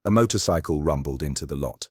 A motorcycle rumbled into the lot.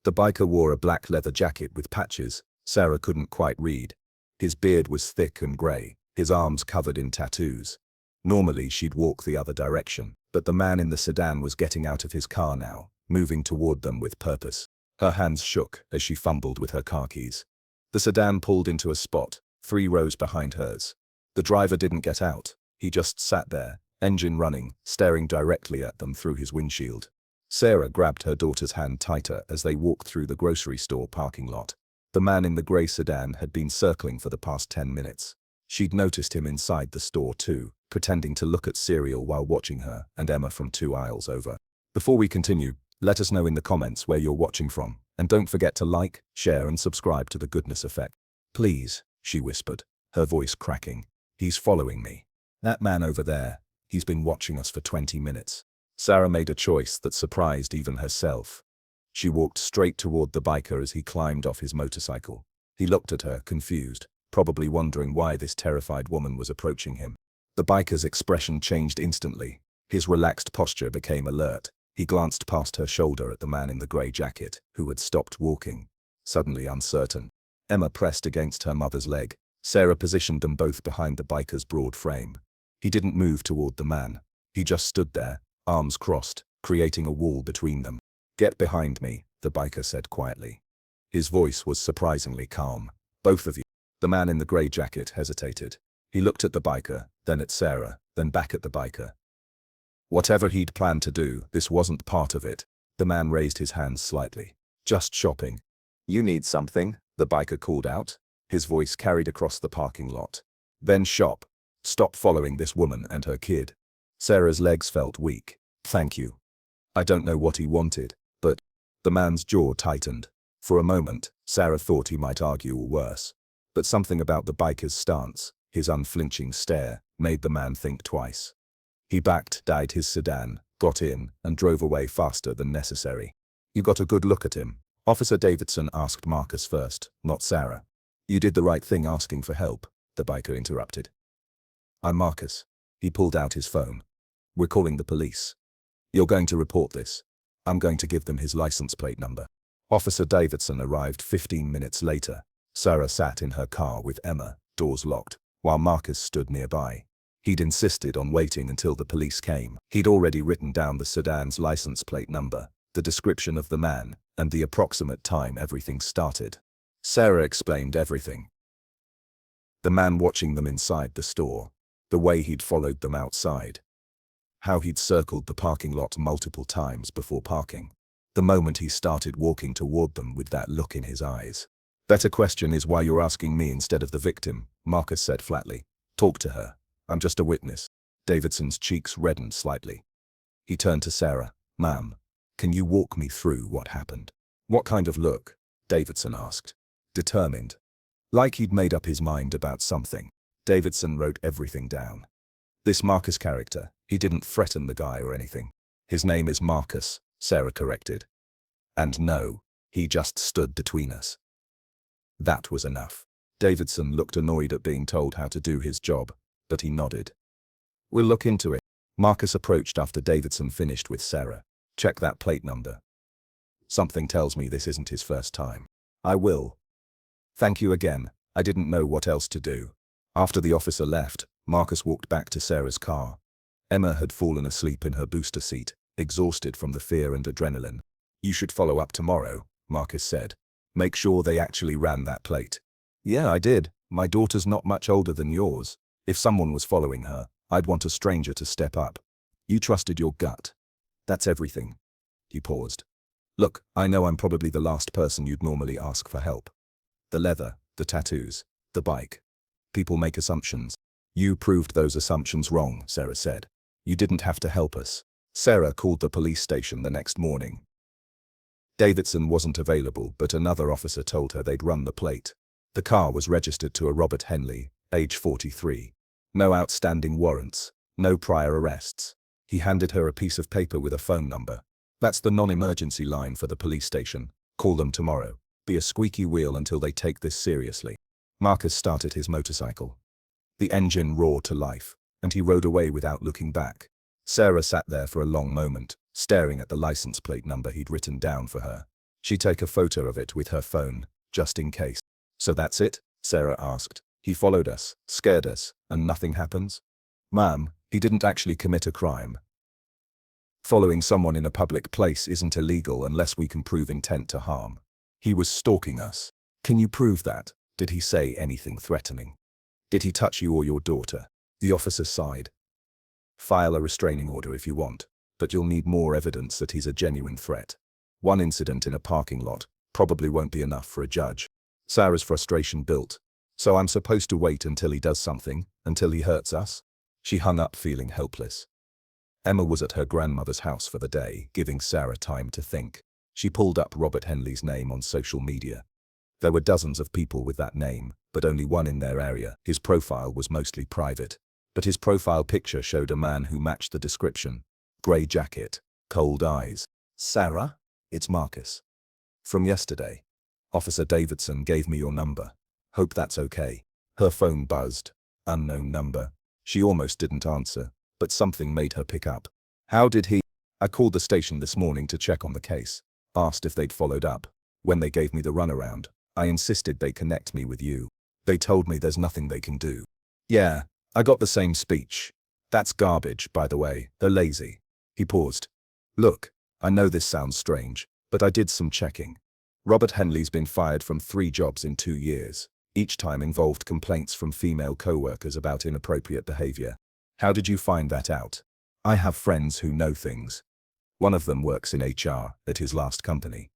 The biker wore a black leather jacket with patches Sarah couldn't quite read. His beard was thick and grey, his arms covered in tattoos. Normally she'd walk the other direction, but the man in the sedan was getting out of his car now, moving toward them with purpose. Her hands shook as she fumbled with her car keys. The sedan pulled into a spot, 3 rows behind hers. The driver didn't get out, he just sat there, engine running, staring directly at them through his windshield. Sarah grabbed her daughter's hand tighter as they walked through the grocery store parking lot. The man in the grey sedan had been circling for the past 10 minutes. She'd noticed him inside the store too, pretending to look at cereal while watching her and Emma from 2 aisles over. Before we continue, let us know in the comments where you're watching from, and don't forget to like, share and subscribe to The Goodness Effect. Please, she whispered, her voice cracking. He's following me. That man over there, he's been watching us for 20 minutes. Sarah made a choice that surprised even herself. She walked straight toward the biker as he climbed off his motorcycle. He looked at her, confused, probably wondering why this terrified woman was approaching him. The biker's expression changed instantly. His relaxed posture became alert. He glanced past her shoulder at the man in the grey jacket, who had stopped walking, suddenly uncertain. Emma pressed against her mother's leg. Sarah positioned them both behind the biker's broad frame. He didn't move toward the man. He just stood there, arms crossed, creating a wall between them. "Get behind me," the biker said quietly. His voice was surprisingly calm. "Both of you." The man in the grey jacket hesitated. He looked at the biker, then at Sarah, then back at the biker. Whatever he'd planned to do, this wasn't part of it. The man raised his hands slightly. "Just shopping." "You need something?" the biker called out. His voice carried across the parking lot. "Then shop. Stop following this woman and her kid." Sarah's legs felt weak. "Thank you." I don't know what he wanted, but... The man's jaw tightened. For a moment, Sarah thought he might argue or worse. But something about the biker's stance, his unflinching stare, made the man think twice. He backed, died his sedan, got in, and drove away faster than necessary. "You got a good look at him?" Officer Davidson asked Marcus first, not Sarah. "You did the right thing asking for help," the biker interrupted. "I'm Marcus." He pulled out his phone. "We're calling the police. You're going to report this. I'm going to give them his license plate number." Officer Davidson arrived 15 minutes later. Sarah sat in her car with Emma, doors locked, while Marcus stood nearby. He'd insisted on waiting until the police came. He'd already written down the sedan's license plate number, the description of the man, and the approximate time everything started. Sarah explained everything. The man watching them inside the store, the way he'd followed them outside, how he'd circled the parking lot multiple times before parking, the moment he started walking toward them with that look in his eyes. "Better question is why you're asking me instead of the victim," Marcus said flatly. "Talk to her. I'm just a witness." Davidson's cheeks reddened slightly. He turned to Sarah. "Ma'am, can you walk me through what happened?" "What kind of look?" Davidson asked. "Determined. Like he'd made up his mind about something." Davidson wrote everything down. "This Marcus character, he didn't threaten the guy or anything." "His name is Marcus," Sarah corrected. "And no, he just stood between us." That was enough. Davidson looked annoyed at being told how to do his job, but he nodded. "We'll look into it." Marcus approached after Davidson finished with Sarah. "Check that plate number. Something tells me this isn't his first time." "I will. Thank you again. I didn't know what else to do." After the officer left, Marcus walked back to Sarah's car. Emma had fallen asleep in her booster seat, exhausted from the fear and adrenaline. "You should follow up tomorrow," Marcus said. "Make sure they actually ran that plate." "Yeah, I did. My daughter's not much older than yours. If someone was following her, I'd want a stranger to step up. You trusted your gut. That's everything." He paused. "Look, I know I'm probably the last person you'd normally ask for help. The leather, the tattoos, the bike. People make assumptions. You proved those assumptions wrong," Sarah said. "You didn't have to help us." Sarah called the police station the next morning. Davidson wasn't available, but another officer told her they'd run the plate. The car was registered to a Robert Henley, age 43. No outstanding warrants, no prior arrests. He handed her a piece of paper with a phone number. "That's the non-emergency line for the police station. Call them tomorrow. Be a squeaky wheel until they take this seriously." Marcus started his motorcycle. The engine roared to life, and he rode away without looking back. Sarah sat there for a long moment, staring at the license plate number he'd written down for her. She'd take a photo of it with her phone, just in case. "So that's it?" Sarah asked. "He followed us, scared us, and nothing happens?" "Ma'am, he didn't actually commit a crime. Following someone in a public place isn't illegal unless we can prove intent to harm. He was stalking us." "Can you prove that? Did he say anything threatening? Did he touch you or your daughter?" The officer sighed. "File a restraining order if you want, but you'll need more evidence that he's a genuine threat. One incident in a parking lot probably won't be enough for a judge." Sarah's frustration built. "So I'm supposed to wait until he does something, until he hurts us?" She hung up feeling helpless. Emma was at her grandmother's house for the day, giving Sarah time to think. She pulled up Robert Henley's name on social media. There were dozens of people with that name, but only one in their area. His profile was mostly private. But his profile picture showed a man who matched the description. Grey jacket, cold eyes. "Sarah? It's Marcus. From yesterday. Officer Davidson gave me your number. Hope that's okay." Her phone buzzed. Unknown number. She almost didn't answer, but something made her pick up. "How did he?" "I called the station this morning to check on the case. Asked if they'd followed up. When they gave me the runaround, I insisted they connect me with you. They told me there's nothing they can do." "Yeah, I got the same speech. That's garbage, by the way. They're lazy." He paused. "Look, I know this sounds strange, but I did some checking. Robert Henley's been fired from 3 jobs in 2 years. Each time involved complaints from female co-workers about inappropriate behavior." "How did you find that out?" "I have friends who know things. One of them works in HR at his last company."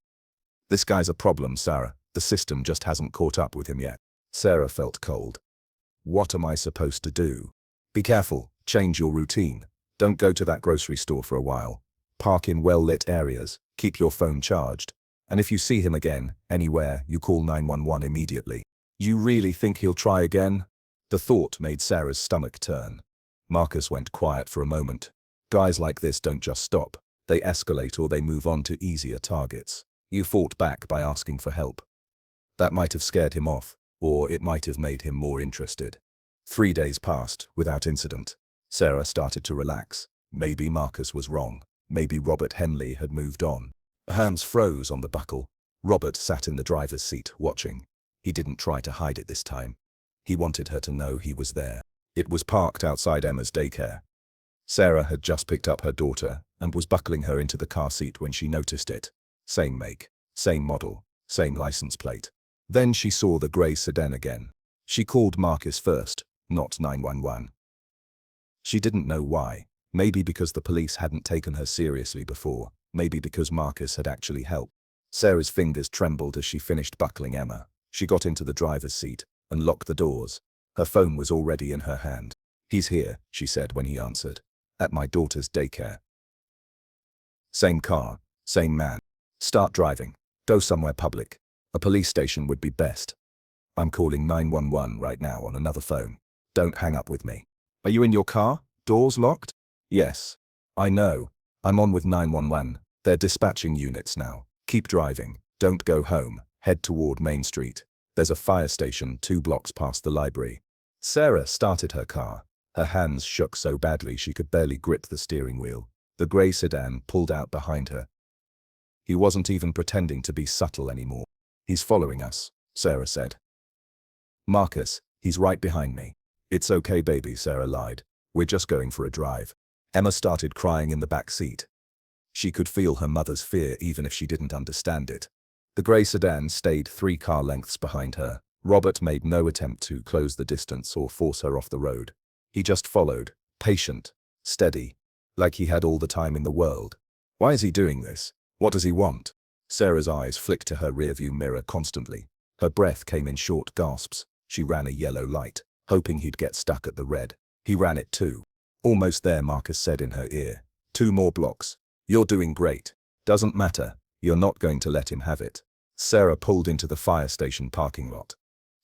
"This guy's a problem, Sarah. The system just hasn't caught up with him yet." Sarah felt cold. "What am I supposed to do?" "Be careful. Change your routine. Don't go to that grocery store for a while. Park in well-lit areas. Keep your phone charged. And if you see him again, anywhere, you call 911 immediately." "You really think he'll try again?" The thought made Sarah's stomach turn. Marcus went quiet for a moment. Guys like this don't just stop. They escalate or they move on to easier targets. You fought back by asking for help. That might have scared him off, or it might have made him more interested. 3 days passed without incident. Sarah started to relax. Maybe Marcus was wrong. Maybe Robert Henley had moved on. Her hands froze on the buckle. Robert sat in the driver's seat, watching. He didn't try to hide it this time. He wanted her to know he was there. It was parked outside Emma's daycare. Sarah had just picked up her daughter and was buckling her into the car seat when she noticed it. Same make, same model, same license plate. Then she saw the grey sedan again. She called Marcus first, not 911. She didn't know why. Maybe because the police hadn't taken her seriously before. Maybe because Marcus had actually helped. Sarah's fingers trembled as she finished buckling Emma. She got into the driver's seat and locked the doors. Her phone was already in her hand. "He's here," she said when he answered. "At my daughter's daycare." Same car, same man. "Start driving. Go somewhere public. A police station would be best. I'm calling 911 right now on another phone. Don't hang up with me." "Are you in your car? Doors locked?" "Yes. I know. I'm on with 911. They're dispatching units now. Keep driving. Don't go home. Head toward Main Street. There's a fire station 2 blocks past the library." Sarah started her car. Her hands shook so badly she could barely grip the steering wheel. The grey sedan pulled out behind her. He wasn't even pretending to be subtle anymore. "He's following us," Sarah said. "Marcus, he's right behind me." "It's okay, baby," Sarah lied. "We're just going for a drive." Emma started crying in the back seat. She could feel her mother's fear even if she didn't understand it. The grey sedan stayed 3 car lengths behind her. Robert made no attempt to close the distance or force her off the road. He just followed, patient, steady, like he had all the time in the world. Why is he doing this? What does he want? Sarah's eyes flicked to her rearview mirror constantly. Her breath came in short gasps. She ran a yellow light, hoping he'd get stuck at the red. He ran it too. "Almost there," Marcus said in her ear. 2 more blocks. "You're doing great. Doesn't matter. You're not going to let him have it." Sarah pulled into the fire station parking lot.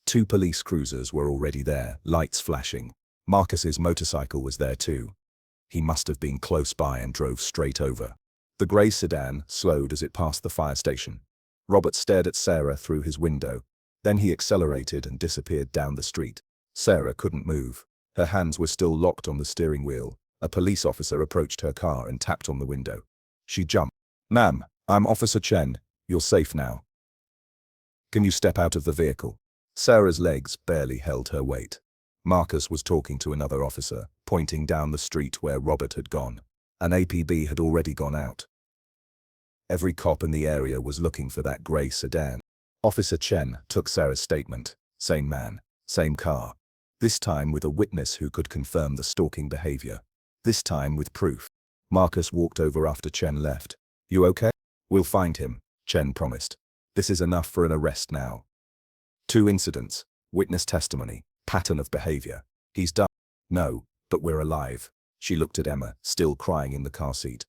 2 police cruisers were already there, lights flashing. Marcus's motorcycle was there too. He must have been close by and drove straight over. The grey sedan slowed as it passed the fire station. Robert stared at Sarah through his window. Then he accelerated and disappeared down the street. Sarah couldn't move. Her hands were still locked on the steering wheel. A police officer approached her car and tapped on the window. She jumped. Ma'am, I'm Officer Chen. You're safe now. Can you step out of the vehicle? Sarah's legs barely held her weight. Marcus was talking to another officer, pointing down the street where Robert had gone. An APB had already gone out. Every cop in the area was looking for that grey sedan. Officer Chen took Sarah's statement. Same man, same car. This time with a witness who could confirm the stalking behavior. This time with proof. Marcus walked over after Chen left. You okay? We'll find him, Chen promised. This is enough for an arrest now. 2 incidents, witness testimony, pattern of behavior. He's done. No, but we're alive. She looked at Emma, still crying in the car seat.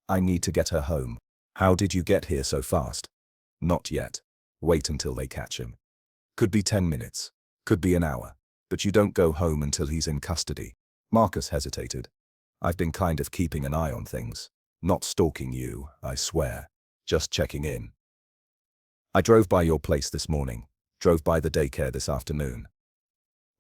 I need to get her home. How did you get here so fast? Not yet. Wait until they catch him. Could be 10 minutes. Could be an hour. But you don't go home until he's in custody. Marcus hesitated. I've been kind of keeping an eye on things. Not stalking you, I swear. Just checking in. I drove by your place this morning. Drove by the daycare this afternoon.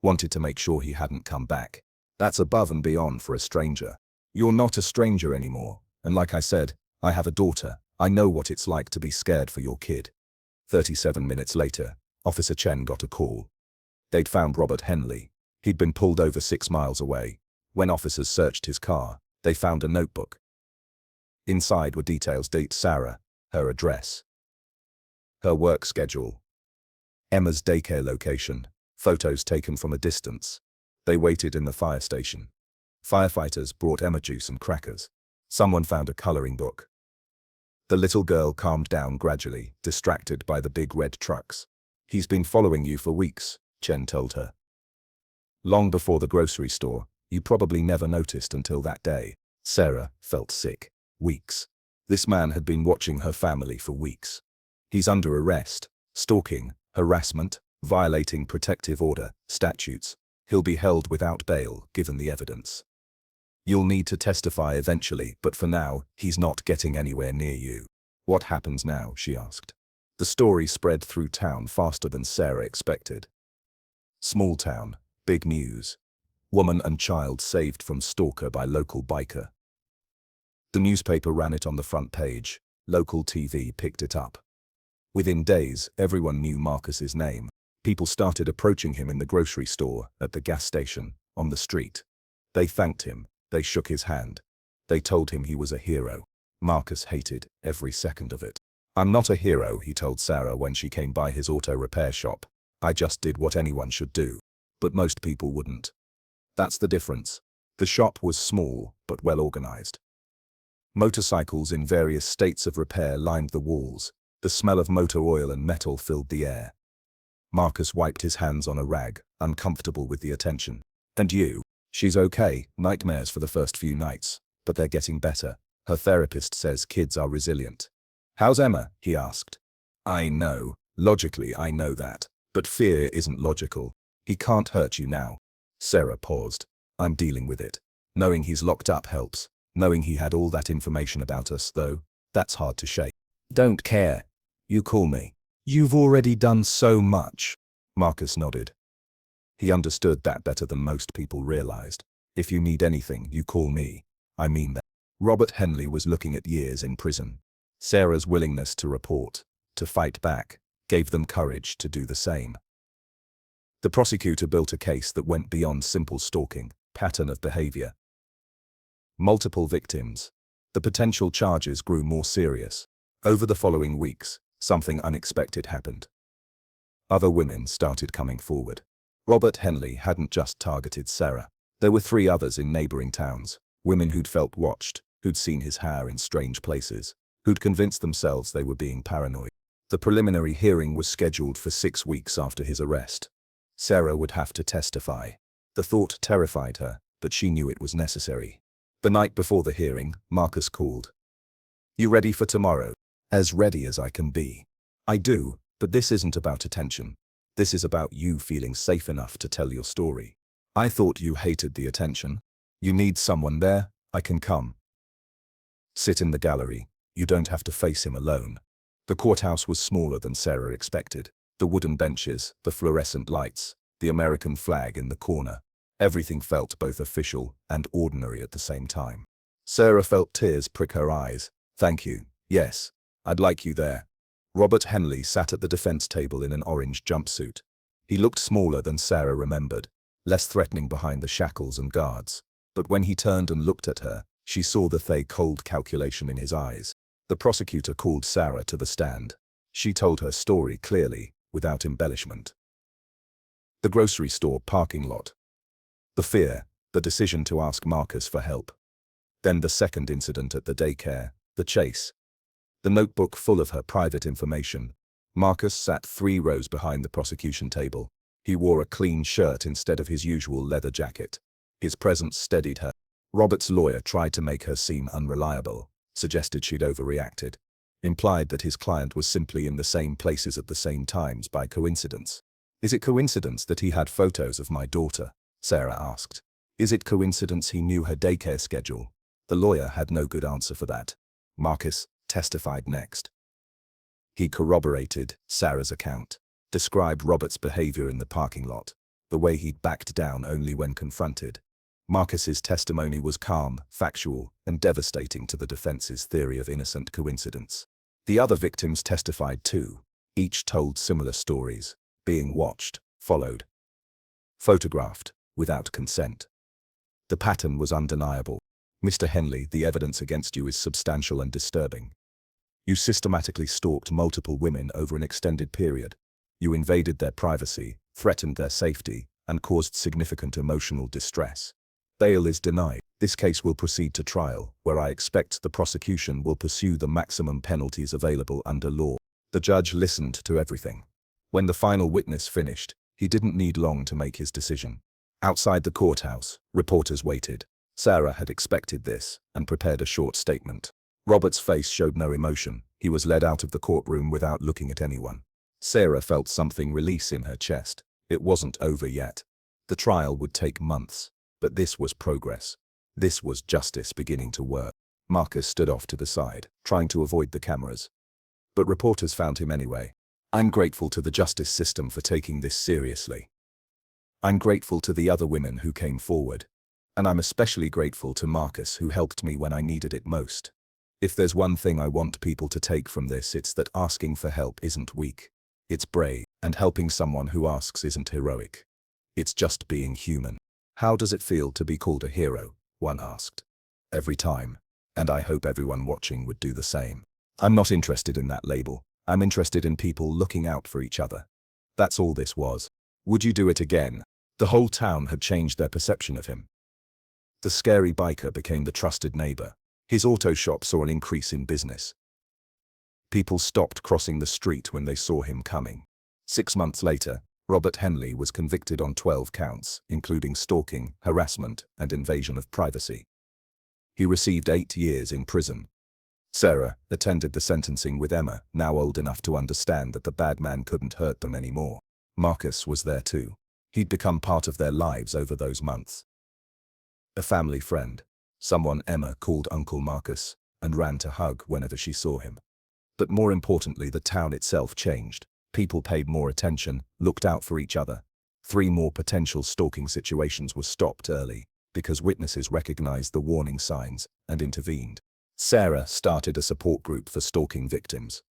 Wanted to make sure he hadn't come back. That's above and beyond for a stranger. You're not a stranger anymore, and like I said, I have a daughter. I know what it's like to be scared for your kid. 37 minutes later, Officer Chen got a call. They'd found Robert Henley. He'd been pulled over 6 miles away. When officers searched his car, they found a notebook. Inside were details: date Sarah, her address, her work schedule, Emma's daycare location, photos taken from a distance. They waited in the fire station. Firefighters brought Emma juice and crackers. Someone found a coloring book. The little girl calmed down gradually, distracted by the big red trucks. He's been following you for weeks, Chen told her. Long before the grocery store, you probably never noticed until that day. Sarah felt sick. Weeks. This man had been watching her family for weeks. He's under arrest. Stalking, harassment, violating protective order, statutes. He'll be held without bail, given the evidence. You'll need to testify eventually, but for now, he's not getting anywhere near you. What happens now? She asked. The story spread through town faster than Sarah expected. Small town, big news. Woman and child saved from stalker by local biker. The newspaper ran it on the front page. Local TV picked it up. Within days, everyone knew Marcus's name. People started approaching him in the grocery store, at the gas station, on the street. They thanked him. They shook his hand. They told him he was a hero. Marcus hated every second of it. I'm not a hero, he told Sarah when she came by his auto repair shop. I just did what anyone should do. But most people wouldn't. That's the difference. The shop was small, but well organized. Motorcycles in various states of repair lined the walls. The smell of motor oil and metal filled the air. Marcus wiped his hands on a rag, uncomfortable with the attention. And you? She's okay, nightmares for the first few nights, but they're getting better. Her therapist says kids are resilient. How's Emma? He asked. I know. Logically, I know that. But fear isn't logical. He can't hurt you now. Sarah paused. I'm dealing with it. Knowing he's locked up helps. Knowing he had all that information about us, though, that's hard to shake. Don't care. You call me. You've already done so much. Marcus nodded. He understood that better than most people realized. If you need anything, you call me. I mean that. Robert Henley was looking at years in prison. Sarah's willingness to report, to fight back, gave them courage to do the same. The prosecutor built a case that went beyond simple stalking, pattern of behavior. Multiple victims. The potential charges grew more serious. Over the following weeks, something unexpected happened. Other women started coming forward. Robert Henley hadn't just targeted Sarah. There were 3 others in neighboring towns, women who'd felt watched, who'd seen his hair in strange places, who'd convinced themselves they were being paranoid. The preliminary hearing was scheduled for 6 weeks after his arrest. Sarah would have to testify. The thought terrified her, but she knew it was necessary. The night before the hearing, Marcus called. You ready for tomorrow? As ready as I can be. I do, but this isn't about attention. This is about you feeling safe enough to tell your story. I thought you hated the attention. You need someone there? I can come. Sit in the gallery. You don't have to face him alone. The courthouse was smaller than Sarah expected. The wooden benches, the fluorescent lights, the American flag in the corner. Everything felt both official and ordinary at the same time. Sarah felt tears prick her eyes. Thank you. Yes. I'd like you there. Robert Henley sat at the defense table in an orange jumpsuit. He looked smaller than Sarah remembered, less threatening behind the shackles and guards. But when he turned and looked at her, she saw the cold calculation in his eyes. The prosecutor called Sarah to the stand. She told her story clearly, without embellishment. The grocery store parking lot. The fear, the decision to ask Marcus for help. Then the second incident at the daycare, the chase. The notebook full of her private information. Marcus sat 3 rows behind the prosecution table. He wore a clean shirt instead of his usual leather jacket. His presence steadied her. Robert's lawyer tried to make her seem unreliable, suggested she'd overreacted, implied that his client was simply in the same places at the same times by coincidence. Is it coincidence that he had photos of my daughter? Sarah asked. Is it coincidence he knew her daycare schedule? The lawyer had no good answer for that. Marcus testified next. He corroborated Sarah's account, described Robert's behavior in the parking lot, the way he'd backed down only when confronted. Marcus's testimony was calm, factual, and devastating to the defense's theory of innocent coincidence. The other victims testified too. Each told similar stories, being watched, followed, photographed, without consent. The pattern was undeniable. Mr. Henley, the evidence against you is substantial and disturbing. You systematically stalked multiple women over an extended period. You invaded their privacy, threatened their safety, and caused significant emotional distress. Bail is denied. This case will proceed to trial, where I expect the prosecution will pursue the maximum penalties available under law. The judge listened to everything. When the final witness finished, he didn't need long to make his decision. Outside the courthouse, reporters waited. Sarah had expected this and prepared a short statement. Robert's face showed no emotion. He was led out of the courtroom without looking at anyone. Sarah felt something release in her chest. It wasn't over yet. The trial would take months. But this was progress. This was justice beginning to work. Marcus stood off to the side, trying to avoid the cameras. But reporters found him anyway. I'm grateful to the justice system for taking this seriously. I'm grateful to the other women who came forward. And I'm especially grateful to Marcus, who helped me when I needed it most. If there's one thing I want people to take from this, it's that asking for help isn't weak. It's brave, and helping someone who asks isn't heroic. It's just being human. How does it feel to be called a hero? One asked. Every time. And I hope everyone watching would do the same. I'm not interested in that label. I'm interested in people looking out for each other. That's all this was. Would you do it again? The whole town had changed their perception of him. The scary biker became the trusted neighbor. His auto shop saw an increase in business. People stopped crossing the street when they saw him coming. 6 months later, Robert Henley was convicted on 12 counts, including stalking, harassment, and invasion of privacy. He received 8 years in prison. Sarah attended the sentencing with Emma, now old enough to understand that the bad man couldn't hurt them anymore. Marcus was there too. He'd become part of their lives over those months. A family friend, someone Emma called Uncle Marcus, and ran to hug whenever she saw him. But more importantly, the town itself changed. People paid more attention, looked out for each other. 3 more potential stalking situations were stopped early, because witnesses recognized the warning signs and intervened. Sarah started a support group for stalking victims.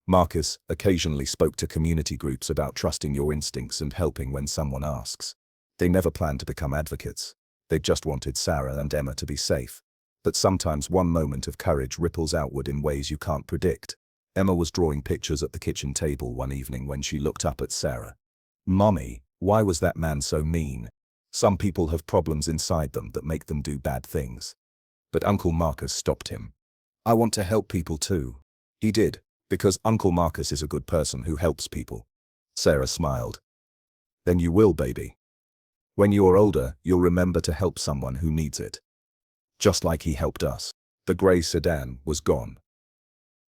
Marcus occasionally spoke to community groups about trusting your instincts and helping when someone asks. They never planned to become advocates. They just wanted Sarah and Emma to be safe. But sometimes one moment of courage ripples outward in ways you can't predict. Emma was drawing pictures at the kitchen table one evening when she looked up at Sarah. "Mommy, why was that man so mean? Some people have problems inside them that make them do bad things." But Uncle Marcus stopped him. "I want to help people too." He did, because Uncle Marcus is a good person who helps people. Sarah smiled. "Then you will, baby. When you're older, you'll remember to help someone who needs it. Just like he helped us." The gray sedan was gone.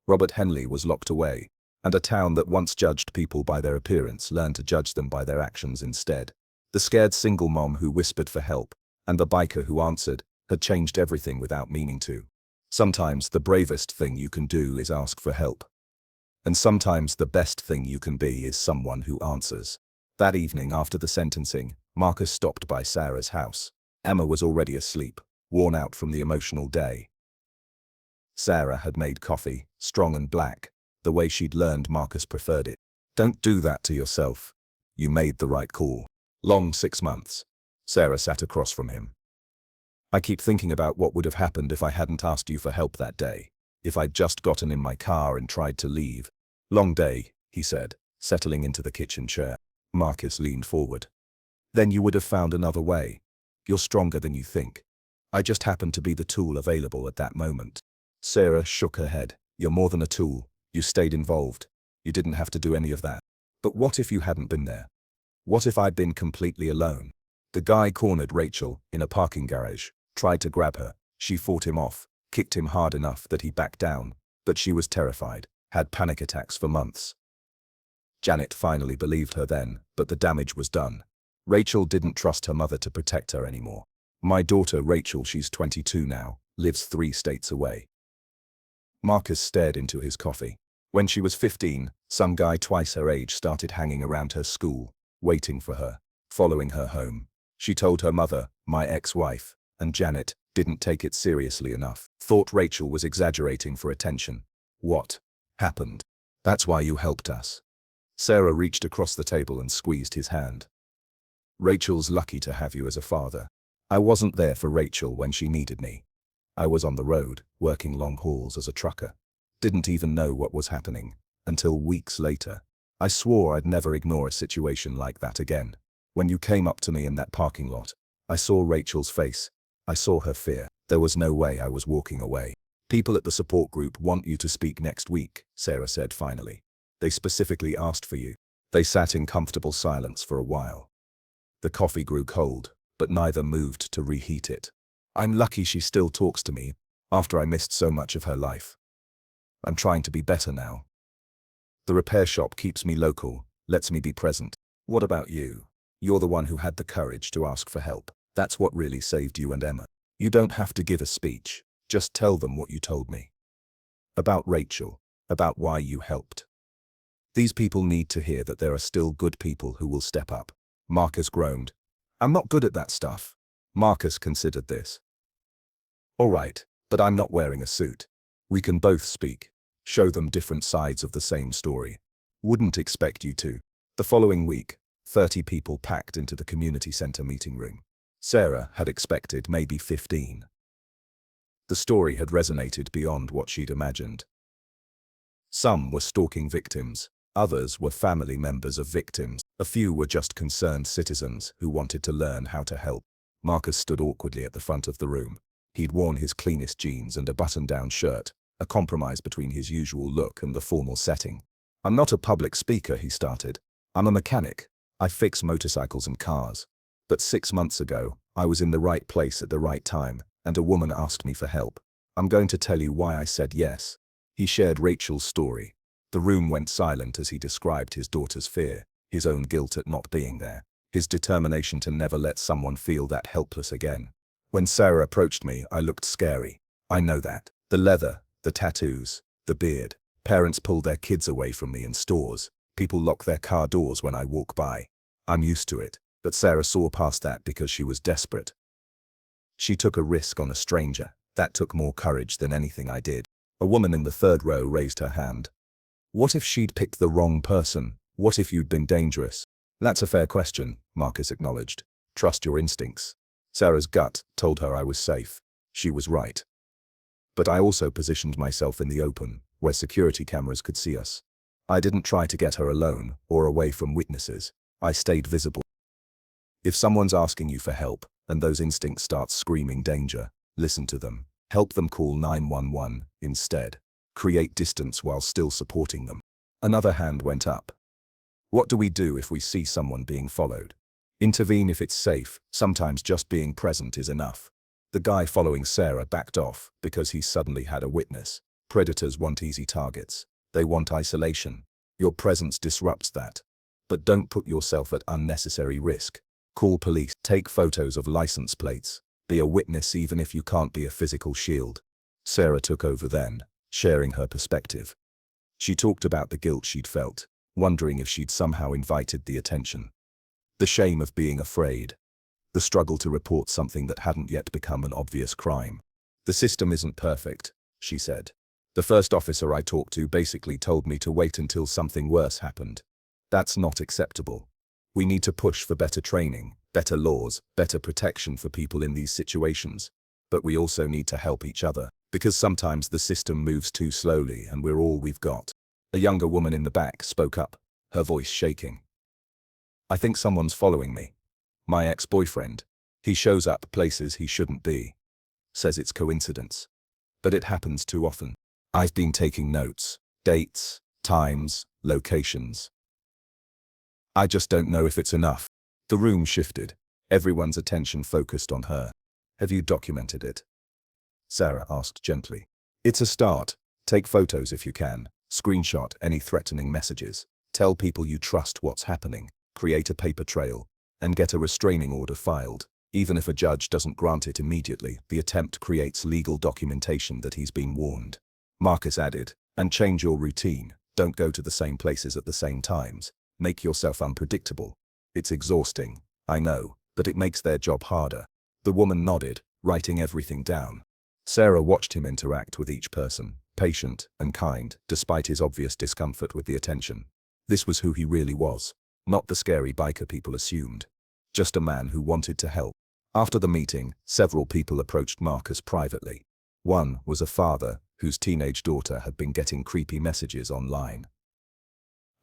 Robert Henley was locked away, and a town that once judged people by their appearance learned to judge them by their actions instead. The scared single mom who whispered for help, and the biker who answered, had changed everything without meaning to. Sometimes the bravest thing you can do is ask for help. And sometimes the best thing you can be is someone who answers. That evening after the sentencing, Marcus stopped by Sarah's house. Emma was already asleep, worn out from the emotional day. Sarah had made coffee, strong and black, the way she'd learned Marcus preferred it. Don't do that to yourself. You made the right call. Long 6 months. Sarah sat across from him. I keep thinking about what would have happened if I hadn't asked you for help that day. If I'd just gotten in my car and tried to leave. Long day, he said, settling into the kitchen chair. Marcus leaned forward. Then you would have found another way. You're stronger than you think. I just happened to be the tool available at that moment. Sarah shook her head. You're more than a tool. You stayed involved. You didn't have to do any of that. But what if you hadn't been there? What if I'd been completely alone? The guy cornered Rachel in a parking garage, tried to grab her. She fought him off, kicked him hard enough that he backed down, but she was terrified, had panic attacks for months. Janet finally believed her then, but the damage was done. Rachel didn't trust her mother to protect her anymore. My daughter Rachel, she's 22 now, lives 3 states away. Marcus stared into his coffee. When she was 15, some guy twice her age started hanging around her school, waiting for her, following her home. She told her mother, my ex-wife, and Janet didn't take it seriously enough. Thought Rachel was exaggerating for attention. What happened? That's why you helped us. Sarah reached across the table and squeezed his hand. Rachel's lucky to have you as a father. I wasn't there for Rachel when she needed me. I was on the road, working long hauls as a trucker. Didn't even know what was happening, until weeks later. I swore I'd never ignore a situation like that again. When you came up to me in that parking lot, I saw Rachel's face. I saw her fear. There was no way I was walking away. People at the support group want you to speak next week, Sarah said finally. They specifically asked for you. They sat in comfortable silence for a while. The coffee grew cold, but neither moved to reheat it. I'm lucky she still talks to me, after I missed so much of her life. I'm trying to be better now. The repair shop keeps me local, lets me be present. What about you? You're the one who had the courage to ask for help. That's what really saved you and Emma. You don't have to give a speech, just tell them what you told me. About Rachel, about why you helped. These people need to hear that there are still good people who will step up. Marcus groaned. I'm not good at that stuff. Marcus considered this. All right, but I'm not wearing a suit. We can both speak. Show them different sides of the same story. Wouldn't expect you to. The following week, 30 people packed into the community center meeting room. Sarah had expected maybe 15. The story had resonated beyond what she'd imagined. Some were stalking victims. Others were family members of victims. A few were just concerned citizens who wanted to learn how to help. Marcus stood awkwardly at the front of the room. He'd worn his cleanest jeans and a button-down shirt, a compromise between his usual look and the formal setting. I'm not a public speaker, he started. I'm a mechanic. I fix motorcycles and cars. But 6 months ago, I was in the right place at the right time, and a woman asked me for help. I'm going to tell you why I said yes. He shared Rachel's story. The room went silent as he described his daughter's fear, his own guilt at not being there, his determination to never let someone feel that helpless again. When Sarah approached me, I looked scary. I know that. The leather, the tattoos, the beard. Parents pull their kids away from me in stores. People lock their car doors when I walk by. I'm used to it, but Sarah saw past that because she was desperate. She took a risk on a stranger. That took more courage than anything I did. A woman in the third row raised her hand. What if she'd picked the wrong person? What if you'd been dangerous? That's a fair question, Marcus acknowledged. Trust your instincts. Sarah's gut told her I was safe. She was right. But I also positioned myself in the open, where security cameras could see us. I didn't try to get her alone or away from witnesses. I stayed visible. If someone's asking you for help, and those instincts start screaming danger, listen to them. Help them call 911 instead. Create distance while still supporting them. Another hand went up. What do we do if we see someone being followed? Intervene if it's safe. Sometimes just being present is enough. The guy following Sarah backed off because he suddenly had a witness. Predators want easy targets. They want isolation. Your presence disrupts that. But don't put yourself at unnecessary risk. Call police. Take photos of license plates. Be a witness even if you can't be a physical shield. Sarah took over then, sharing her perspective. She talked about the guilt she'd felt, wondering if she'd somehow invited the attention. The shame of being afraid. The struggle to report something that hadn't yet become an obvious crime. The system isn't perfect, she said. The first officer I talked to basically told me to wait until something worse happened. That's not acceptable. We need to push for better training, better laws, better protection for people in these situations. But we also need to help each other, because sometimes the system moves too slowly and we're all we've got. A younger woman in the back spoke up, her voice shaking. I think someone's following me. My ex-boyfriend. He shows up places he shouldn't be. Says it's coincidence. But it happens too often. I've been taking notes, dates, times, locations. I just don't know if it's enough. The room shifted. Everyone's attention focused on her. Have you documented it? Sarah asked gently. It's a start. Take photos if you can. Screenshot any threatening messages. Tell people you trust what's happening. Create a paper trail. And get a restraining order filed. Even if a judge doesn't grant it immediately, the attempt creates legal documentation that he's been warned. Marcus added, and change your routine. Don't go to the same places at the same times. Make yourself unpredictable. It's exhausting, I know, but it makes their job harder. The woman nodded, writing everything down. Sarah watched him interact with each person, patient and kind, despite his obvious discomfort with the attention. This was who he really was, not the scary biker people assumed. Just a man who wanted to help. After the meeting, several people approached Marcus privately. One was a father whose teenage daughter had been getting creepy messages online.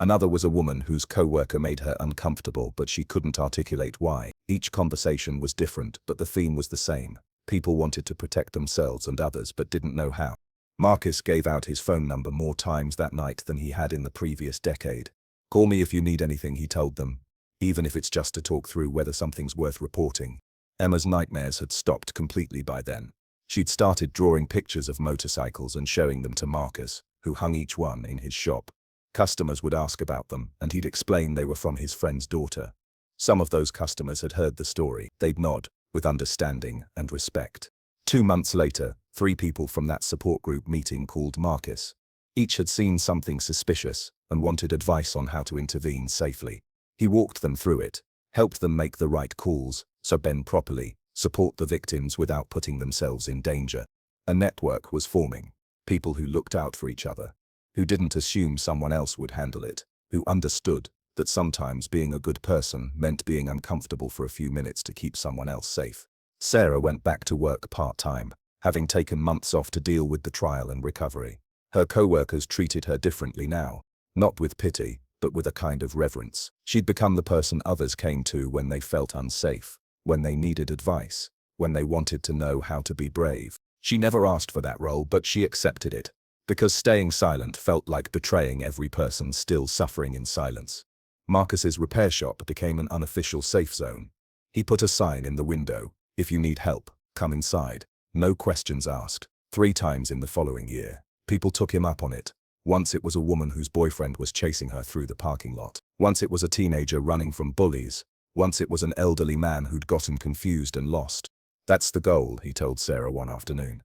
Another was a woman whose co-worker made her uncomfortable, but she couldn't articulate why. Each conversation was different, but the theme was the same. People wanted to protect themselves and others, but didn't know how. Marcus gave out his phone number more times that night than he had in the previous decade. Call me if you need anything, he told them, even if it's just to talk through whether something's worth reporting. Emma's nightmares had stopped completely by then. She'd started drawing pictures of motorcycles and showing them to Marcus, who hung each one in his shop. Customers would ask about them, and he'd explain they were from his friend's daughter. Some of those customers had heard the story. They'd nod, with understanding and respect. 2 months later, 3 people from that support group meeting called Marcus. Each had seen something suspicious and wanted advice on how to intervene safely. He walked them through it, helped them make the right calls, bend properly, support the victims without putting themselves in danger. A network was forming. People who looked out for each other, who didn't assume someone else would handle it, who understood that sometimes being a good person meant being uncomfortable for a few minutes to keep someone else safe. Sarah went back to work part-time, having taken months off to deal with the trial and recovery. Her co-workers treated her differently now, not with pity, but with a kind of reverence. She'd become the person others came to when they felt unsafe, when they needed advice, when they wanted to know how to be brave. She never asked for that role, but she accepted it, because staying silent felt like betraying every person still suffering in silence. Marcus's repair shop became an unofficial safe zone. He put a sign in the window, if you need help, come inside. No questions asked. 3 times in the following year, people took him up on it. Once it was a woman whose boyfriend was chasing her through the parking lot. Once it was a teenager running from bullies. Once it was an elderly man who'd gotten confused and lost. That's the goal, he told Sarah one afternoon.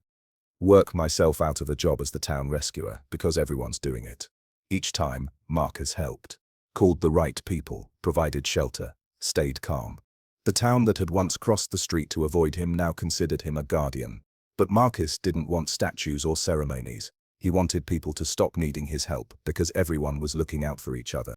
Work myself out of a job as the town rescuer, because everyone's doing it. Each time, Marcus helped. Called the right people, provided shelter, stayed calm. The town that had once crossed the street to avoid him now considered him a guardian. But Marcus didn't want statues or ceremonies. He wanted people to stop needing his help because everyone was looking out for each other.